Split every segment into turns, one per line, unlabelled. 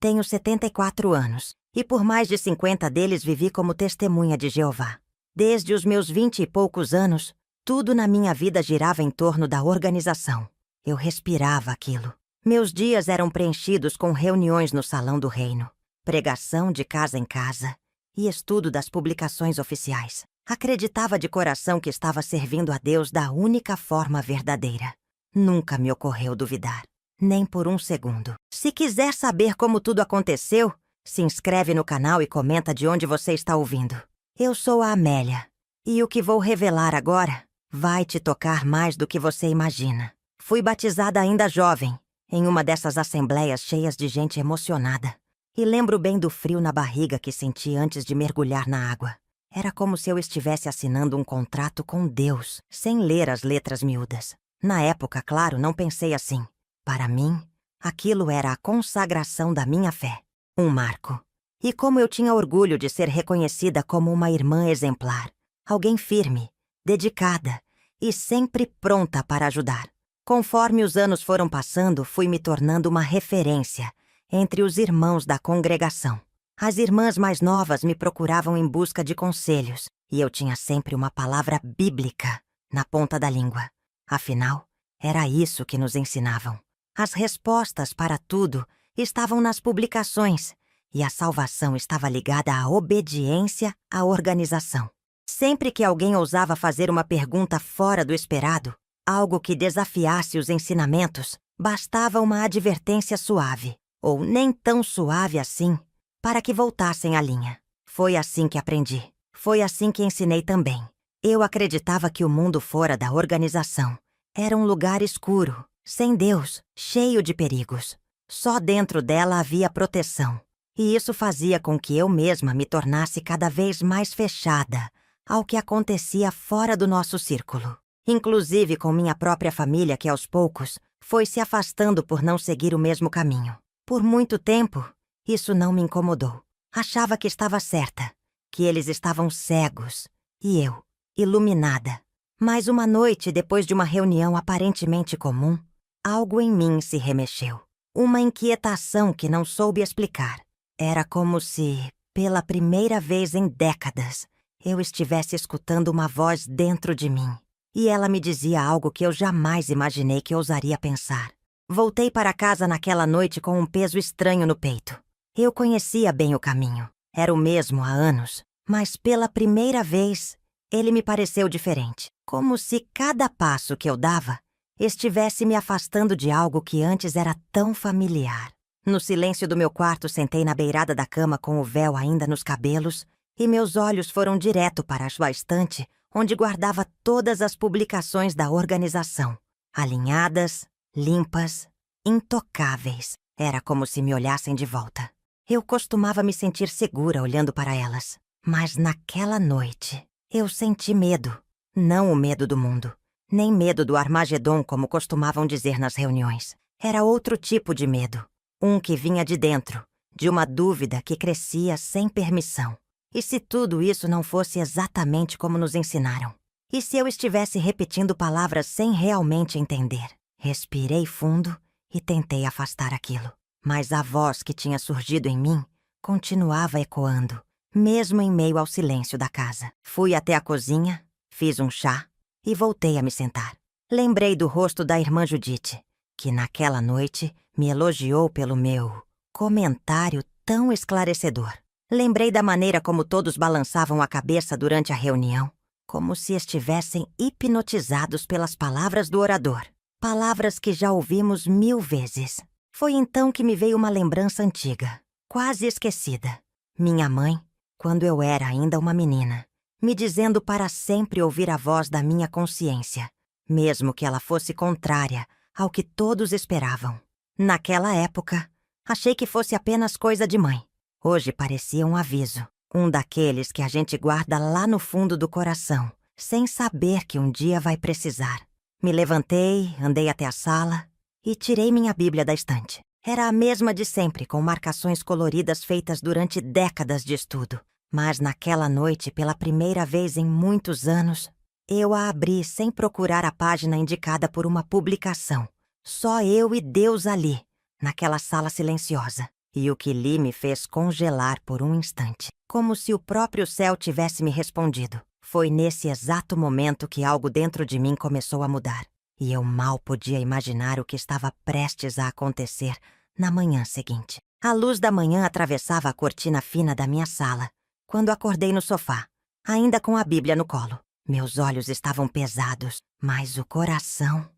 Tenho 74 anos e por mais de 50 deles vivi como testemunha de Jeová. Desde os meus 20 e poucos anos, tudo na minha vida girava em torno da organização. Eu respirava aquilo. Meus dias eram preenchidos com reuniões no Salão do Reino, pregação de casa em casa e estudo das publicações oficiais. Acreditava de coração que estava servindo a Deus da única forma verdadeira. Nunca me ocorreu duvidar, nem por um segundo. Se quiser saber como tudo aconteceu, se inscreve no canal e comenta de onde você está ouvindo. Eu sou a Amélia, e o que vou revelar agora vai te tocar mais do que você imagina. Fui batizada ainda jovem, em uma dessas assembleias cheias de gente emocionada. E lembro bem do frio na barriga que senti antes de mergulhar na água. Era como se eu estivesse assinando um contrato com Deus, sem ler as letras miúdas. Na época, claro, não pensei assim. Para mim, aquilo era a consagração da minha fé. Um marco. E como eu tinha orgulho de ser reconhecida como uma irmã exemplar. Alguém firme, dedicada e sempre pronta para ajudar. Conforme os anos foram passando, fui me tornando uma referência entre os irmãos da congregação. As irmãs mais novas me procuravam em busca de conselhos, e eu tinha sempre uma palavra bíblica na ponta da língua. Afinal, era isso que nos ensinavam. As respostas para tudo estavam nas publicações, e a salvação estava ligada à obediência à organização. Sempre que alguém ousava fazer uma pergunta fora do esperado, algo que desafiasse os ensinamentos, bastava uma advertência suave, ou nem tão suave assim, para que voltassem à linha. Foi assim que aprendi. Foi assim que ensinei também. Eu acreditava que o mundo fora da organização era um lugar escuro, sem Deus, cheio de perigos. Só dentro dela havia proteção. E isso fazia com que eu mesma me tornasse cada vez mais fechada ao que acontecia fora do nosso círculo. Inclusive com minha própria família, que aos poucos foi se afastando por não seguir o mesmo caminho. Por muito tempo, isso não me incomodou. Achava que estava certa, que eles estavam cegos e eu, iluminada. Mas uma noite, depois de uma reunião aparentemente comum, algo em mim se remexeu. Uma inquietação que não soube explicar. Era como se, pela primeira vez em décadas, eu estivesse escutando uma voz dentro de mim. E ela me dizia algo que eu jamais imaginei que ousaria pensar. Voltei para casa naquela noite com um peso estranho no peito. Eu conhecia bem o caminho. Era o mesmo há anos. Mas pela primeira vez, ele me pareceu diferente. Como se cada passo que eu dava estivesse me afastando de algo que antes era tão familiar. No silêncio do meu quarto, sentei na beirada da cama com o véu ainda nos cabelos e meus olhos foram direto para a sua estante, onde guardava todas as publicações da organização. Alinhadas, limpas, intocáveis. Era como se me olhassem de volta. Eu costumava me sentir segura olhando para elas. Mas naquela noite, eu senti medo. Não o medo do mundo, nem medo do Armagedon, como costumavam dizer nas reuniões. Era outro tipo de medo. Um que vinha de dentro, de uma dúvida que crescia sem permissão. E se tudo isso não fosse exatamente como nos ensinaram? E se eu estivesse repetindo palavras sem realmente entender? Respirei fundo e tentei afastar aquilo. Mas a voz que tinha surgido em mim continuava ecoando, mesmo em meio ao silêncio da casa. Fui até a cozinha, fiz um chá e voltei a me sentar. Lembrei do rosto da irmã Judite, que naquela noite me elogiou pelo meu comentário tão esclarecedor. Lembrei da maneira como todos balançavam a cabeça durante a reunião, como se estivessem hipnotizados pelas palavras do orador. Palavras que já ouvimos 1000 vezes. Foi então que me veio uma lembrança antiga, quase esquecida. Minha mãe, quando eu era ainda uma menina, me dizendo para sempre ouvir a voz da minha consciência, mesmo que ela fosse contrária ao que todos esperavam. Naquela época, achei que fosse apenas coisa de mãe. Hoje parecia um aviso, um daqueles que a gente guarda lá no fundo do coração, sem saber que um dia vai precisar. Me levantei, andei até a sala e tirei minha Bíblia da estante. Era a mesma de sempre, com marcações coloridas feitas durante décadas de estudo. Mas naquela noite, pela primeira vez em muitos anos, eu a abri sem procurar a página indicada por uma publicação. Só eu e Deus ali, naquela sala silenciosa. E o que li me fez congelar por um instante, como se o próprio céu tivesse me respondido. Foi nesse exato momento que algo dentro de mim começou a mudar. E eu mal podia imaginar o que estava prestes a acontecer na manhã seguinte. A luz da manhã atravessava a cortina fina da minha sala, quando acordei no sofá, ainda com a Bíblia no colo. Meus olhos estavam pesados, mas o coração...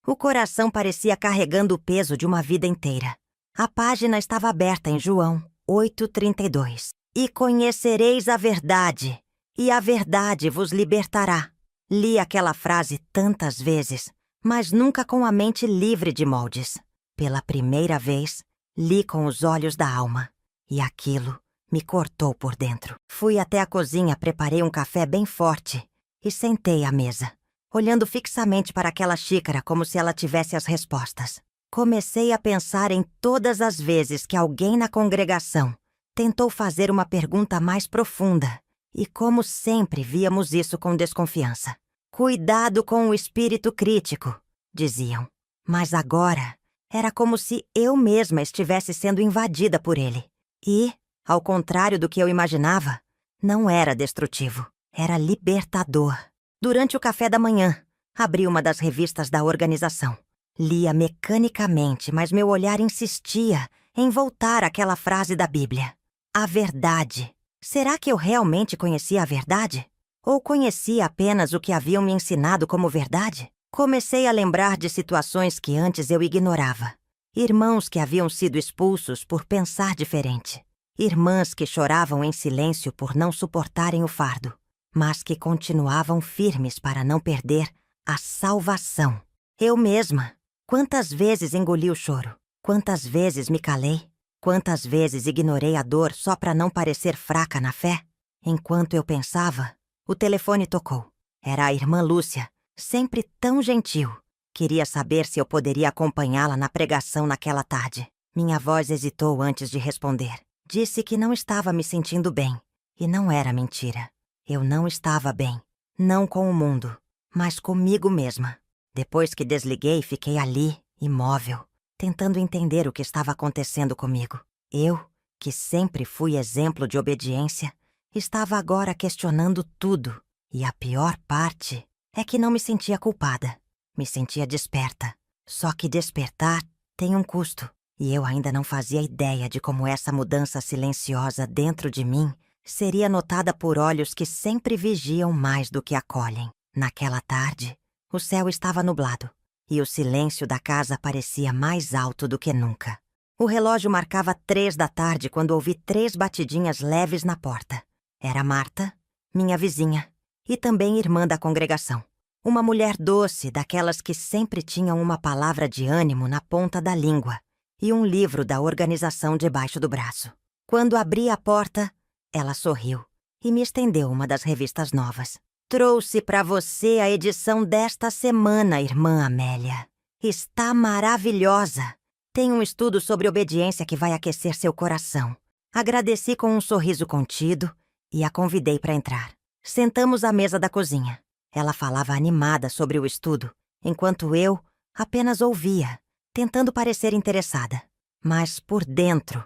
o coração parecia carregando o peso de uma vida inteira. A página estava aberta em João 8:32. E conhecereis a verdade, e a verdade vos libertará. Li aquela frase tantas vezes, mas nunca com a mente livre de moldes. Pela primeira vez, li com os olhos da alma, e aquilo me cortou por dentro. Fui até a cozinha, preparei um café bem forte e sentei à mesa, olhando fixamente para aquela xícara como se ela tivesse as respostas. Comecei a pensar em todas as vezes que alguém na congregação tentou fazer uma pergunta mais profunda, e como sempre víamos isso com desconfiança. Cuidado com o espírito crítico, diziam. Mas agora era como se eu mesma estivesse sendo invadida por ele. E, ao contrário do que eu imaginava, não era destrutivo, era libertador. Durante o café da manhã, abri uma das revistas da organização. Lia mecanicamente, mas meu olhar insistia em voltar àquela frase da Bíblia. A verdade. Será que eu realmente conhecia a verdade? Ou conhecia apenas o que haviam me ensinado como verdade? Comecei a lembrar de situações que antes eu ignorava. Irmãos que haviam sido expulsos por pensar diferente. Irmãs que choravam em silêncio por não suportarem o fardo, mas que continuavam firmes para não perder a salvação. Eu mesma. Quantas vezes engoli o choro? Quantas vezes me calei? Quantas vezes ignorei a dor só para não parecer fraca na fé? Enquanto eu pensava, o telefone tocou. Era a irmã Lúcia, sempre tão gentil. Queria saber se eu poderia acompanhá-la na pregação naquela tarde. Minha voz hesitou antes de responder. Disse que não estava me sentindo bem. E não era mentira. Eu não estava bem. Não com o mundo, mas comigo mesma. Depois que desliguei, fiquei ali, imóvel, tentando entender o que estava acontecendo comigo. Eu, que sempre fui exemplo de obediência, estava agora questionando tudo. E a pior parte é que não me sentia culpada. Me sentia desperta. Só que despertar tem um custo. E eu ainda não fazia ideia de como essa mudança silenciosa dentro de mim seria notada por olhos que sempre vigiam mais do que acolhem. Naquela tarde, o céu estava nublado e o silêncio da casa parecia mais alto do que nunca. O relógio marcava 3 da tarde quando ouvi 3 batidinhas leves na porta. Era Marta, minha vizinha, e também irmã da congregação. Uma mulher doce, daquelas que sempre tinham uma palavra de ânimo na ponta da língua e um livro da organização debaixo do braço. Quando abri a porta, ela sorriu e me estendeu uma das revistas novas. Trouxe para você a edição desta semana, irmã Amélia. Está maravilhosa. Tem um estudo sobre obediência que vai aquecer seu coração. Agradeci com um sorriso contido e a convidei para entrar. Sentamos à mesa da cozinha. Ela falava animada sobre o estudo, enquanto eu apenas ouvia, tentando parecer interessada. Mas por dentro,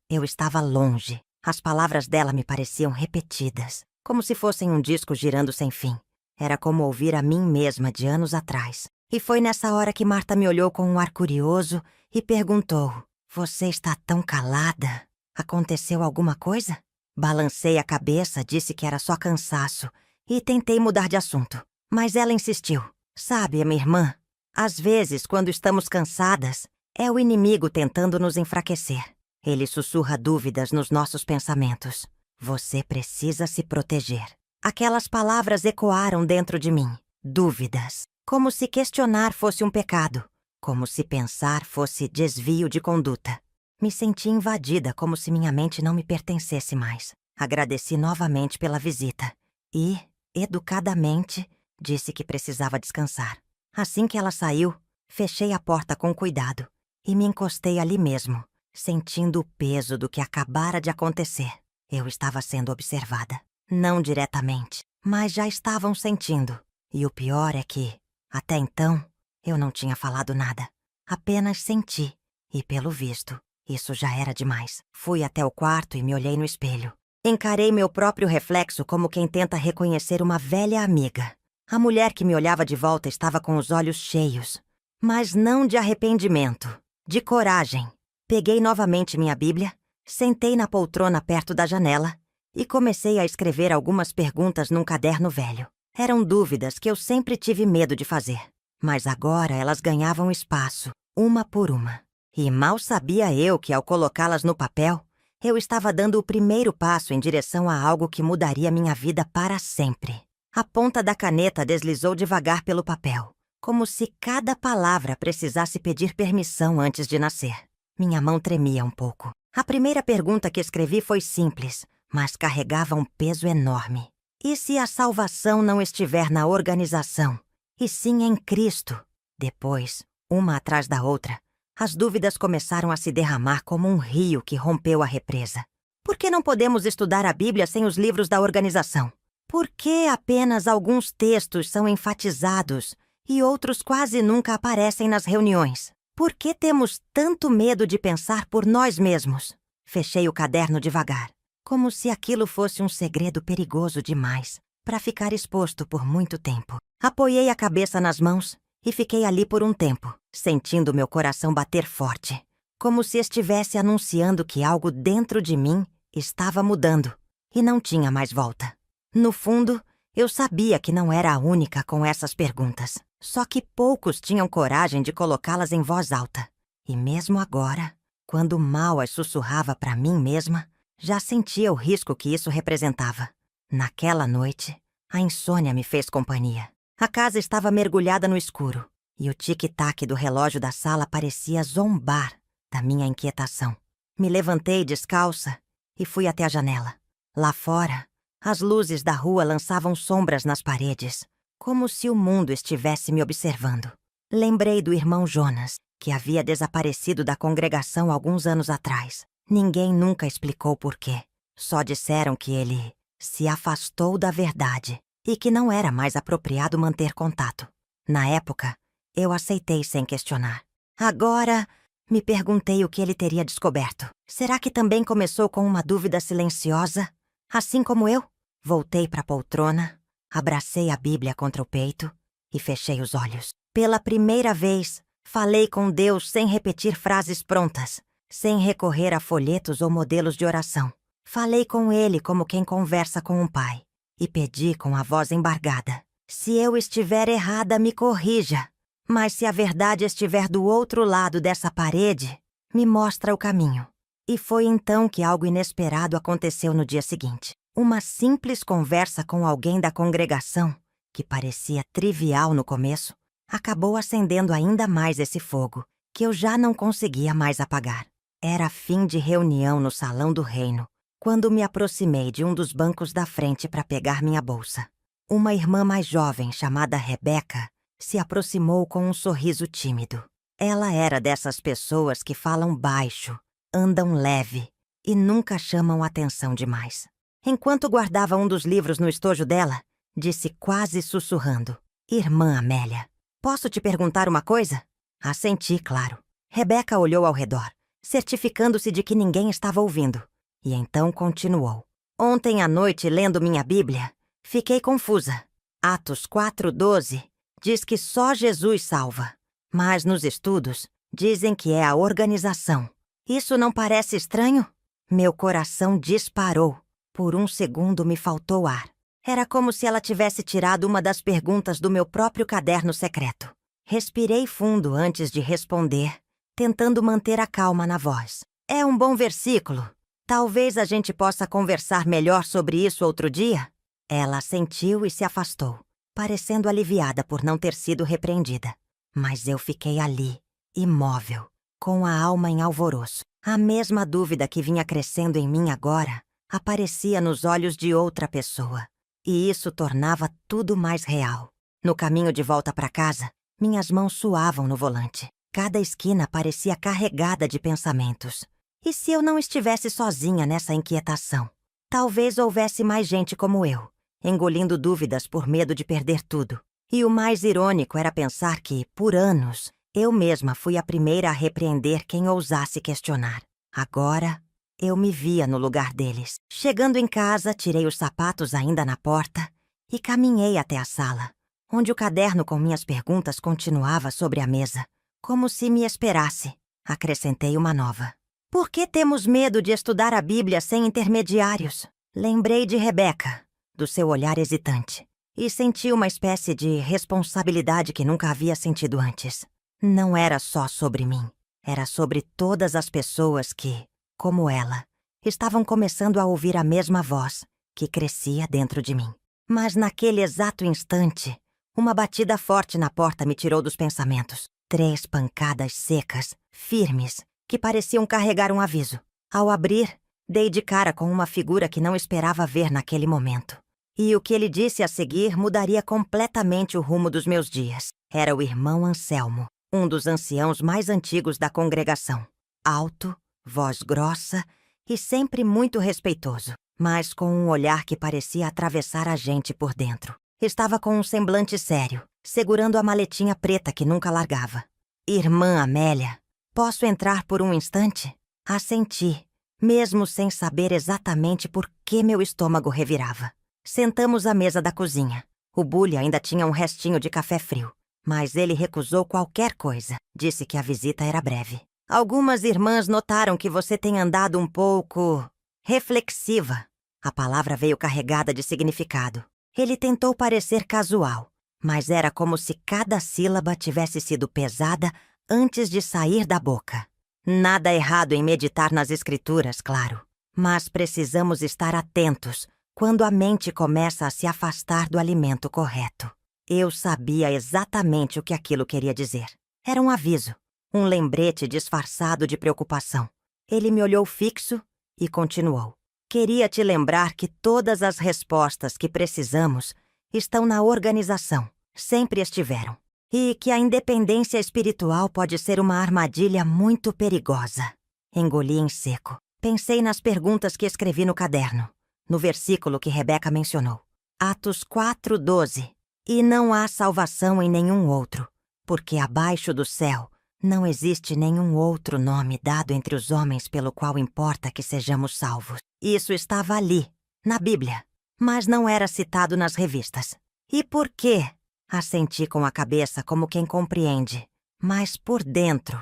eu estava longe. As palavras dela me pareciam repetidas, como se fossem um disco girando sem fim. Era como ouvir a mim mesma de anos atrás. E foi nessa hora que Marta me olhou com um ar curioso e perguntou: "Você está tão calada? Aconteceu alguma coisa?" Balancei a cabeça, disse que era só cansaço e tentei mudar de assunto. Mas ela insistiu. "Sabe, minha irmã, às vezes, quando estamos cansadas, é o inimigo tentando nos enfraquecer. Ele sussurra dúvidas nos nossos pensamentos. Você precisa se proteger." Aquelas palavras ecoaram dentro de mim. Dúvidas. Como se questionar fosse um pecado. Como se pensar fosse desvio de conduta. Me senti invadida, como se minha mente não me pertencesse mais. Agradeci novamente pela visita. E, educadamente, disse que precisava descansar. Assim que ela saiu, fechei a porta com cuidado e me encostei ali mesmo, sentindo o peso do que acabara de acontecer. Eu estava sendo observada. Não diretamente, mas já estavam sentindo. E o pior é que, até então, eu não tinha falado nada. Apenas senti E pelo visto, isso já era demais. Fui até o quarto e me olhei no espelho. Encarei meu próprio reflexo como quem tenta reconhecer uma velha amiga. A mulher que me olhava de volta estava com os olhos cheios, mas não de arrependimento, de coragem. Peguei novamente minha Bíblia, sentei na poltrona perto da janela e comecei a escrever algumas perguntas num caderno velho. Eram dúvidas que eu sempre tive medo de fazer, mas agora elas ganhavam espaço, uma por uma. E mal sabia eu que, ao colocá-las no papel, eu estava dando o primeiro passo em direção a algo que mudaria minha vida para sempre. A ponta da caneta deslizou devagar pelo papel, como se cada palavra precisasse pedir permissão antes de nascer. Minha mão tremia um pouco. A primeira pergunta que escrevi foi simples, mas carregava um peso enorme. E se a salvação não estiver na organização, e sim em Cristo? Depois, uma atrás da outra, as dúvidas começaram a se derramar como um rio que rompeu a represa. Por que não podemos estudar a Bíblia sem os livros da organização? Por que apenas alguns textos são enfatizados e outros quase nunca aparecem nas reuniões? Por que temos tanto medo de pensar por nós mesmos? Fechei o caderno devagar, como se aquilo fosse um segredo perigoso demais para ficar exposto por muito tempo. Apoiei a cabeça nas mãos e fiquei ali por um tempo, sentindo meu coração bater forte, como se estivesse anunciando que algo dentro de mim estava mudando e não tinha mais volta. No fundo, eu sabia que não era a única com essas perguntas, só que poucos tinham coragem de colocá-las em voz alta. E mesmo agora, quando mal as sussurrava para mim mesma, já sentia o risco que isso representava. Naquela noite, a insônia me fez companhia. A casa estava mergulhada no escuro, e o tic-tac do relógio da sala parecia zombar da minha inquietação. Me levantei descalça e fui até a janela. Lá fora, as luzes da rua lançavam sombras nas paredes, como se o mundo estivesse me observando. Lembrei do irmão Jonas, que havia desaparecido da congregação alguns anos atrás. Ninguém nunca explicou por quê. Só disseram que ele se afastou da verdade e que não era mais apropriado manter contato. Na época, eu aceitei sem questionar. Agora, me perguntei o que ele teria descoberto. Será que também começou com uma dúvida silenciosa, assim como eu? Voltei para a poltrona, abracei a Bíblia contra o peito e fechei os olhos. Pela primeira vez, falei com Deus sem repetir frases prontas, sem recorrer a folhetos ou modelos de oração. Falei com Ele como quem conversa com um pai e pedi com a voz embargada: se eu estiver errada, me corrija. Mas se a verdade estiver do outro lado dessa parede, me mostra o caminho. E foi então que algo inesperado aconteceu no dia seguinte. Uma simples conversa com alguém da congregação, que parecia trivial no começo, acabou acendendo ainda mais esse fogo, que eu já não conseguia mais apagar. Era fim de reunião no salão do reino, quando me aproximei de um dos bancos da frente para pegar minha bolsa. Uma irmã mais jovem, chamada Rebeca, se aproximou com um sorriso tímido. Ela era dessas pessoas que falam baixo, andam leve e nunca chamam atenção demais. Enquanto guardava um dos livros no estojo dela, disse quase sussurrando: Irmã Amélia, posso te perguntar uma coisa? Assenti, claro. Rebeca olhou ao redor, certificando-se de que ninguém estava ouvindo, e então continuou. Ontem à noite, lendo minha Bíblia, fiquei confusa. Atos 4:12 diz que só Jesus salva, mas nos estudos dizem que é a organização. Isso não parece estranho? Meu coração disparou. Por um segundo me faltou ar. Era como se ela tivesse tirado uma das perguntas do meu próprio caderno secreto. Respirei fundo antes de responder, tentando manter a calma na voz. É um bom versículo. Talvez a gente possa conversar melhor sobre isso outro dia? Ela assentiu e se afastou, parecendo aliviada por não ter sido repreendida. Mas eu fiquei ali, imóvel, com a alma em alvoroço. A mesma dúvida que vinha crescendo em mim agora aparecia nos olhos de outra pessoa, e isso tornava tudo mais real. No caminho de volta para casa, minhas mãos suavam no volante. Cada esquina parecia carregada de pensamentos. E se eu não estivesse sozinha nessa inquietação? Talvez houvesse mais gente como eu, engolindo dúvidas por medo de perder tudo. E o mais irônico era pensar que, por anos, Eu mesma fui a primeira a repreender quem ousasse questionar. Agora, eu me via no lugar deles. Chegando em casa, tirei os sapatos ainda na porta e caminhei até a sala, onde o caderno com minhas perguntas continuava sobre a mesa, como se me esperasse. Acrescentei uma nova. Por que temos medo de estudar a Bíblia sem intermediários? Lembrei de Rebeca, do seu olhar hesitante, e senti uma espécie de responsabilidade que nunca havia sentido antes. Não era só sobre mim, era sobre todas as pessoas que, como ela, estavam começando a ouvir a mesma voz que crescia dentro de mim. Mas naquele exato instante, uma batida forte na porta me tirou dos pensamentos. 3 pancadas secas, firmes, que pareciam carregar um aviso. Ao abrir, dei de cara com uma figura que não esperava ver naquele momento. E o que ele disse a seguir mudaria completamente o rumo dos meus dias. Era o irmão Anselmo, um dos anciãos mais antigos da congregação. Alto, voz grossa e sempre muito respeitoso, mas com um olhar que parecia atravessar a gente por dentro. Estava com um semblante sério, segurando a maletinha preta que nunca largava. Irmã Amélia, posso entrar por um instante? Assenti, mesmo sem saber exatamente por que meu estômago revirava. Sentamos à mesa da cozinha. O Bully ainda tinha um restinho de café frio, mas ele recusou qualquer coisa. Disse que a visita era breve. Algumas irmãs notaram que você tem andado um pouco reflexiva. A palavra veio carregada de significado. Ele tentou parecer casual, mas era como se cada sílaba tivesse sido pesada antes de sair da boca. Nada errado em meditar nas escrituras, claro, mas precisamos estar atentos quando a mente começa a se afastar do alimento correto. Eu sabia exatamente o que aquilo queria dizer. Era um aviso, um lembrete disfarçado de preocupação. Ele me olhou fixo e continuou. Queria te lembrar que todas as respostas que precisamos estão na organização, sempre estiveram. E que a independência espiritual pode ser uma armadilha muito perigosa. Engoli em seco. Pensei nas perguntas que escrevi no caderno, no versículo que Rebeca mencionou. Atos 4:12. E não há salvação em nenhum outro, porque abaixo do céu não existe nenhum outro nome dado entre os homens pelo qual importa que sejamos salvos. Isso estava ali, na Bíblia, mas não era citado nas revistas. E por quê? Assenti com a cabeça como quem compreende, mas por dentro,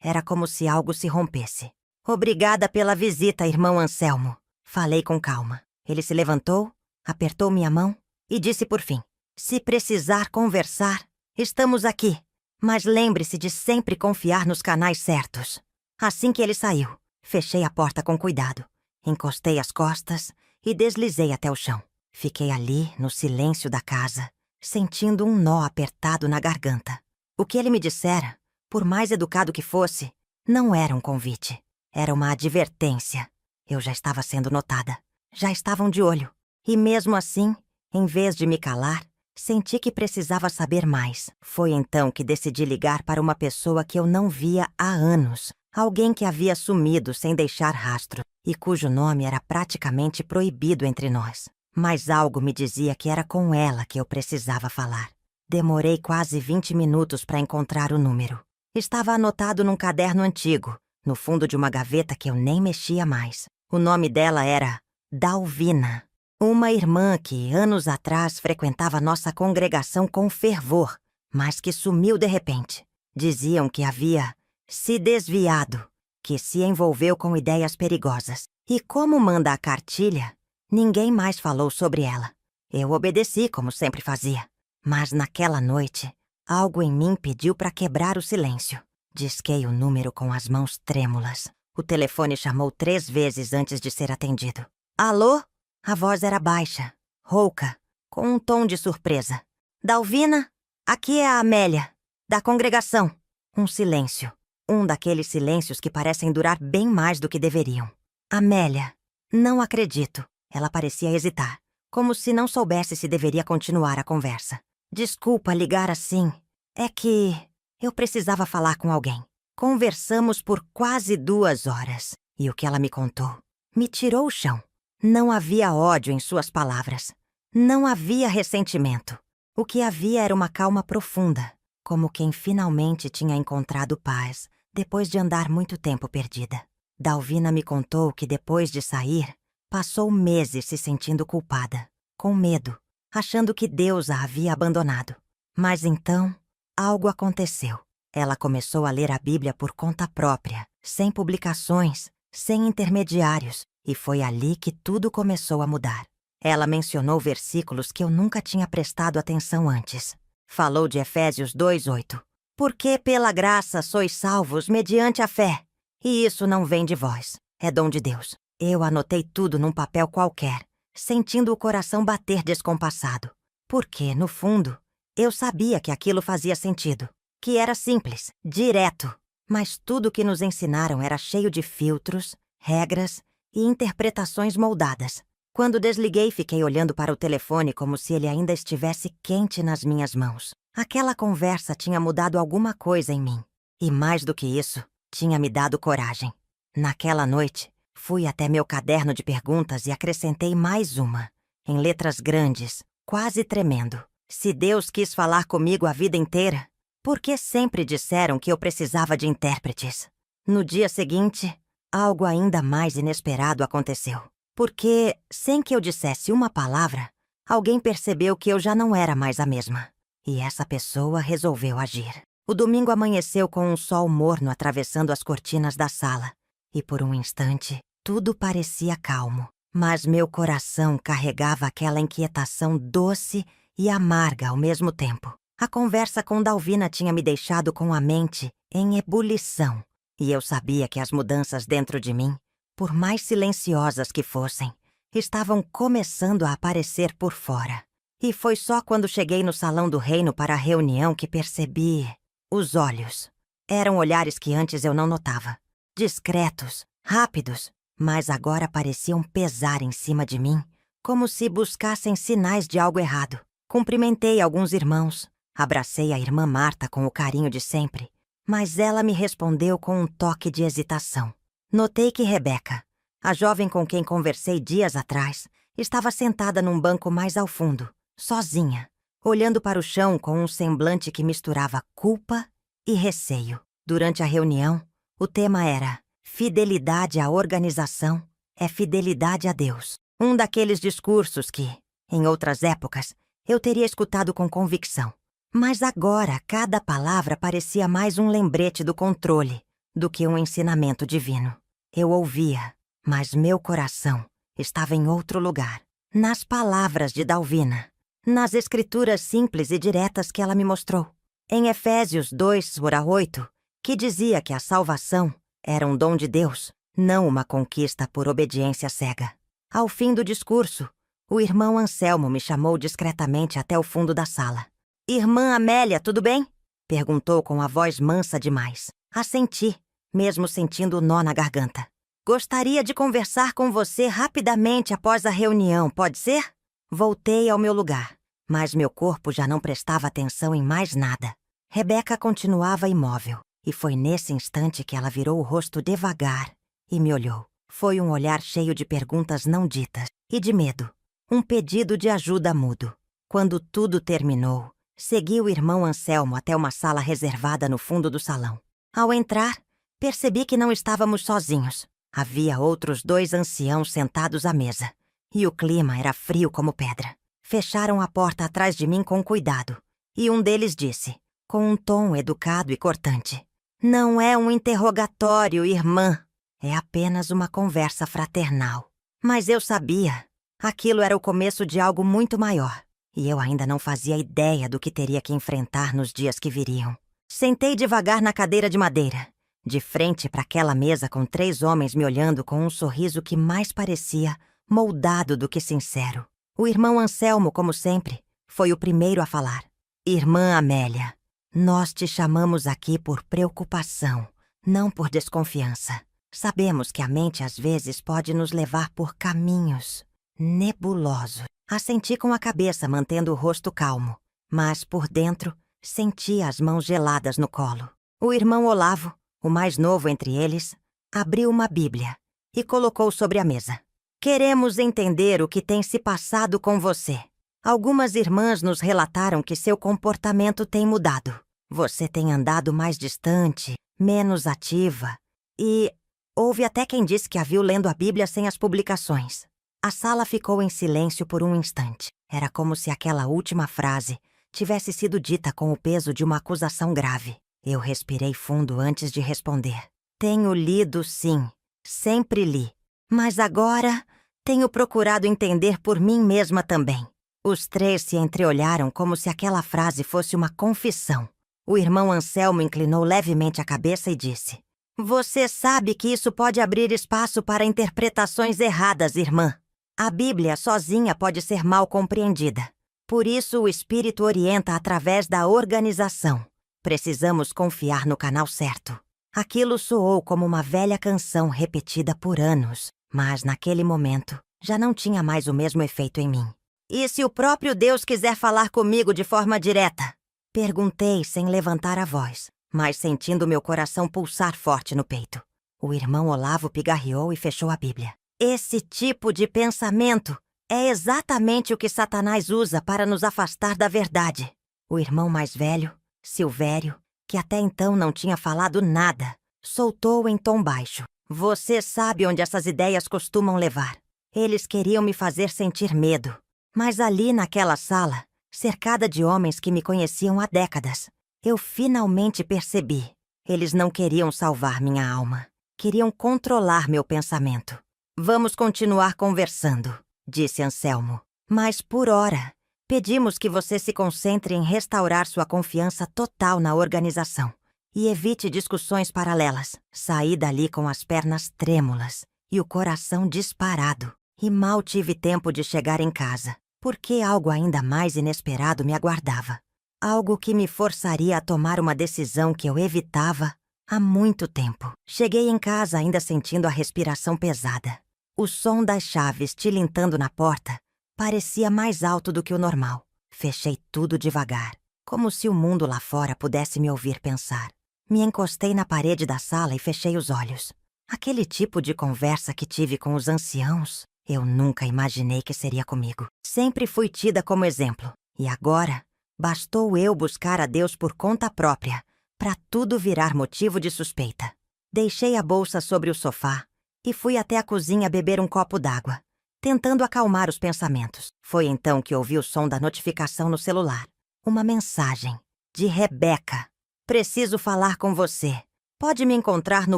era como se algo se rompesse. Obrigada pela visita, irmão Anselmo. Falei com calma. Ele se levantou, apertou minha mão e disse por fim: se precisar conversar, estamos aqui. Mas lembre-se de sempre confiar nos canais certos. Assim que ele saiu, fechei a porta com cuidado, encostei as costas e deslizei até o chão. Fiquei ali, no silêncio da casa, sentindo um nó apertado na garganta. O que ele me dissera, por mais educado que fosse, não era um convite. Era uma advertência. Eu já estava sendo notada. Já estavam de olho. E mesmo assim, em vez de me calar, senti que precisava saber mais. Foi então que decidi ligar para uma pessoa que eu não via há anos. Alguém que havia sumido sem deixar rastro e cujo nome era praticamente proibido entre nós. Mas algo me dizia que era com ela que eu precisava falar. Demorei quase 20 minutos para encontrar o número. Estava anotado num caderno antigo, no fundo de uma gaveta que eu nem mexia mais. O nome dela era Dalvina, uma irmã que, anos atrás, frequentava nossa congregação com fervor, mas que sumiu de repente. Diziam que havia se desviado, que se envolveu com ideias perigosas. E como manda a cartilha, ninguém mais falou sobre ela. Eu obedeci, como sempre fazia. Mas naquela noite, algo em mim pediu para quebrar o silêncio. Disquei o número com as mãos trêmulas. O telefone chamou 3 vezes antes de ser atendido. Alô? A voz era baixa, rouca, com um tom de surpresa. Dalvina? Aqui é a Amélia, da congregação. Um silêncio. Um daqueles silêncios que parecem durar bem mais do que deveriam. Amélia. Não acredito. Ela parecia hesitar, como se não soubesse se deveria continuar a conversa. Desculpa ligar assim. É que eu precisava falar com alguém. Conversamos por quase 2 horas. E o que ela me contou me tirou o chão. Não havia ódio em suas palavras. Não havia ressentimento. O que havia era uma calma profunda, como quem finalmente tinha encontrado paz depois de andar muito tempo perdida. Dalvina me contou que depois de sair, passou meses se sentindo culpada, com medo, achando que Deus a havia abandonado. Mas então, algo aconteceu. Ela começou a ler a Bíblia por conta própria, sem publicações, sem intermediários, e foi ali que tudo começou a mudar. Ela mencionou versículos que eu nunca tinha prestado atenção antes. Falou de Efésios 2:8. Porque pela graça sois salvos mediante a fé. E isso não vem de vós, é dom de Deus. Eu anotei tudo num papel qualquer, sentindo o coração bater descompassado. Porque, no fundo, eu sabia que aquilo fazia sentido, que era simples, direto. Mas tudo que nos ensinaram era cheio de filtros, regras e interpretações moldadas. Quando desliguei, fiquei olhando para o telefone como se ele ainda estivesse quente nas minhas mãos. Aquela conversa tinha mudado alguma coisa em mim. E mais do que isso, tinha me dado coragem. Naquela noite, fui até meu caderno de perguntas e acrescentei mais uma, em letras grandes, quase tremendo. Se Deus quis falar comigo a vida inteira, por que sempre disseram que eu precisava de intérpretes? No dia seguinte, algo ainda mais inesperado aconteceu. Porque, sem que eu dissesse uma palavra, alguém percebeu que eu já não era mais a mesma. E essa pessoa resolveu agir. O domingo amanheceu com um sol morno atravessando as cortinas da sala. E por um instante, tudo parecia calmo. Mas meu coração carregava aquela inquietação doce e amarga ao mesmo tempo. A conversa com Dalvina tinha me deixado com a mente em ebulição. E eu sabia que as mudanças dentro de mim, por mais silenciosas que fossem, estavam começando a aparecer por fora. E foi só quando cheguei no salão do reino para a reunião que percebi os olhos. Eram olhares que antes eu não notava. Discretos, rápidos, mas agora pareciam pesar em cima de mim, como se buscassem sinais de algo errado. Cumprimentei alguns irmãos, abracei a irmã Marta com o carinho de sempre, mas ela me respondeu com um toque de hesitação. Notei que Rebeca, a jovem com quem conversei dias atrás, estava sentada num banco mais ao fundo, sozinha, olhando para o chão com um semblante que misturava culpa e receio. Durante a reunião, o tema era fidelidade à organização é fidelidade a Deus. Um daqueles discursos que, em outras épocas, eu teria escutado com convicção. Mas agora, cada palavra parecia mais um lembrete do controle do que um ensinamento divino. Eu ouvia, mas meu coração estava em outro lugar. Nas palavras de Dalvina, nas escrituras simples e diretas que ela me mostrou. Em Efésios 2:8, que dizia que a salvação era um dom de Deus, não uma conquista por obediência cega. Ao fim do discurso, o irmão Anselmo me chamou discretamente até o fundo da sala. "Irmã Amélia, tudo bem?" perguntou com a voz mansa demais. Assenti, mesmo sentindo o nó na garganta. "Gostaria de conversar com você rapidamente após a reunião, pode ser?" Voltei ao meu lugar, mas meu corpo já não prestava atenção em mais nada. Rebeca continuava imóvel, e foi nesse instante que ela virou o rosto devagar e me olhou. Foi um olhar cheio de perguntas não ditas e de medo, um pedido de ajuda mudo. Quando tudo terminou, segui o irmão Anselmo até uma sala reservada no fundo do salão. Ao entrar, percebi que não estávamos sozinhos. Havia outros 2 anciãos sentados à mesa, e o clima era frio como pedra. Fecharam a porta atrás de mim com cuidado, e um deles disse, com um tom educado e cortante: "Não é um interrogatório, irmã. É apenas uma conversa fraternal." Mas eu sabia. Aquilo era o começo de algo muito maior, e eu ainda não fazia ideia do que teria que enfrentar nos dias que viriam. Sentei devagar na cadeira de madeira, de frente para aquela mesa com 3 homens me olhando com um sorriso que mais parecia moldado do que sincero. O irmão Anselmo, como sempre, foi o primeiro a falar. "Irmã Amélia, nós te chamamos aqui por preocupação, não por desconfiança. Sabemos que a mente às vezes pode nos levar por caminhos nebulosos." Assenti com a cabeça, mantendo o rosto calmo, mas por dentro senti as mãos geladas no colo. O irmão Olavo, o mais novo entre eles, abriu uma Bíblia e colocou sobre a mesa. "Queremos entender o que tem se passado com você. Algumas irmãs nos relataram que seu comportamento tem mudado. Você tem andado mais distante, menos ativa, e houve até quem disse que a viu lendo a Bíblia sem as publicações. A sala ficou em silêncio por um instante. Era como se aquela última frase tivesse sido dita com o peso de uma acusação grave. Eu respirei fundo antes de responder. Tenho lido, sim. Sempre li. Mas agora tenho procurado entender por mim mesma também. Os três se entreolharam como se aquela frase fosse uma confissão. O irmão Anselmo inclinou levemente a cabeça e disse: Você sabe que isso pode abrir espaço para interpretações erradas, irmã. A Bíblia sozinha pode ser mal compreendida. Por isso o Espírito orienta através da organização. Precisamos confiar no canal certo. Aquilo soou como uma velha canção repetida por anos, mas naquele momento já não tinha mais o mesmo efeito em mim. E se o próprio Deus quiser falar comigo de forma direta? Perguntei sem levantar a voz, mas sentindo meu coração pulsar forte no peito. O irmão Olavo pigarreou e fechou a Bíblia. Esse tipo de pensamento é exatamente o que Satanás usa para nos afastar da verdade. O irmão mais velho, Silvério, que até então não tinha falado nada, soltou em tom baixo. Você sabe onde essas ideias costumam levar. Eles queriam me fazer sentir medo. Mas ali naquela sala, cercada de homens que me conheciam há décadas, eu finalmente percebi. Eles não queriam salvar minha alma. Queriam controlar meu pensamento. Vamos continuar conversando, disse Anselmo. Mas por hora, pedimos que você se concentre em restaurar sua confiança total na organização e evite discussões paralelas. Saí dali com as pernas trêmulas e o coração disparado. E mal tive tempo de chegar em casa, porque algo ainda mais inesperado me aguardava. Algo que me forçaria a tomar uma decisão que eu evitava há muito tempo. Cheguei em casa ainda sentindo a respiração pesada. O som das chaves tilintando na porta parecia mais alto do que o normal. Fechei tudo devagar, como se o mundo lá fora pudesse me ouvir pensar. Me encostei na parede da sala e fechei os olhos. Aquele tipo de conversa que tive com os anciãos, eu nunca imaginei que seria comigo. Sempre fui tida como exemplo. E agora, bastou eu buscar a Deus por conta própria para tudo virar motivo de suspeita. Deixei a bolsa sobre o sofá e fui até a cozinha beber um copo d'água, tentando acalmar os pensamentos. Foi então que ouvi o som da notificação no celular. Uma mensagem de Rebeca. Preciso falar com você. Pode me encontrar no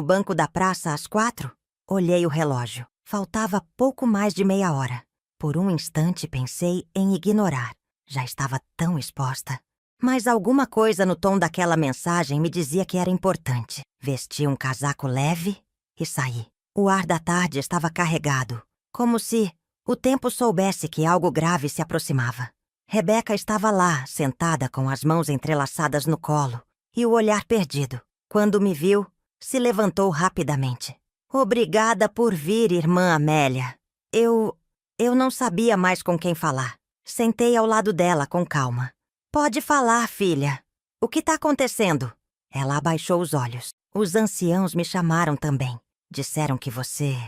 banco da praça às 4? Olhei o relógio. Faltava pouco mais de meia hora. Por um instante pensei em ignorar. Já estava tão exposta. Mas alguma coisa no tom daquela mensagem me dizia que era importante. Vesti um casaco leve e saí. O ar da tarde estava carregado, como se o tempo soubesse que algo grave se aproximava. Rebeca estava lá, sentada com as mãos entrelaçadas no colo e o olhar perdido. Quando me viu, se levantou rapidamente. Obrigada por vir, irmã Amélia. Eu não sabia mais com quem falar. Sentei ao lado dela com calma. Pode falar, filha. O que está acontecendo? Ela abaixou os olhos. Os anciãos me chamaram também. Disseram que você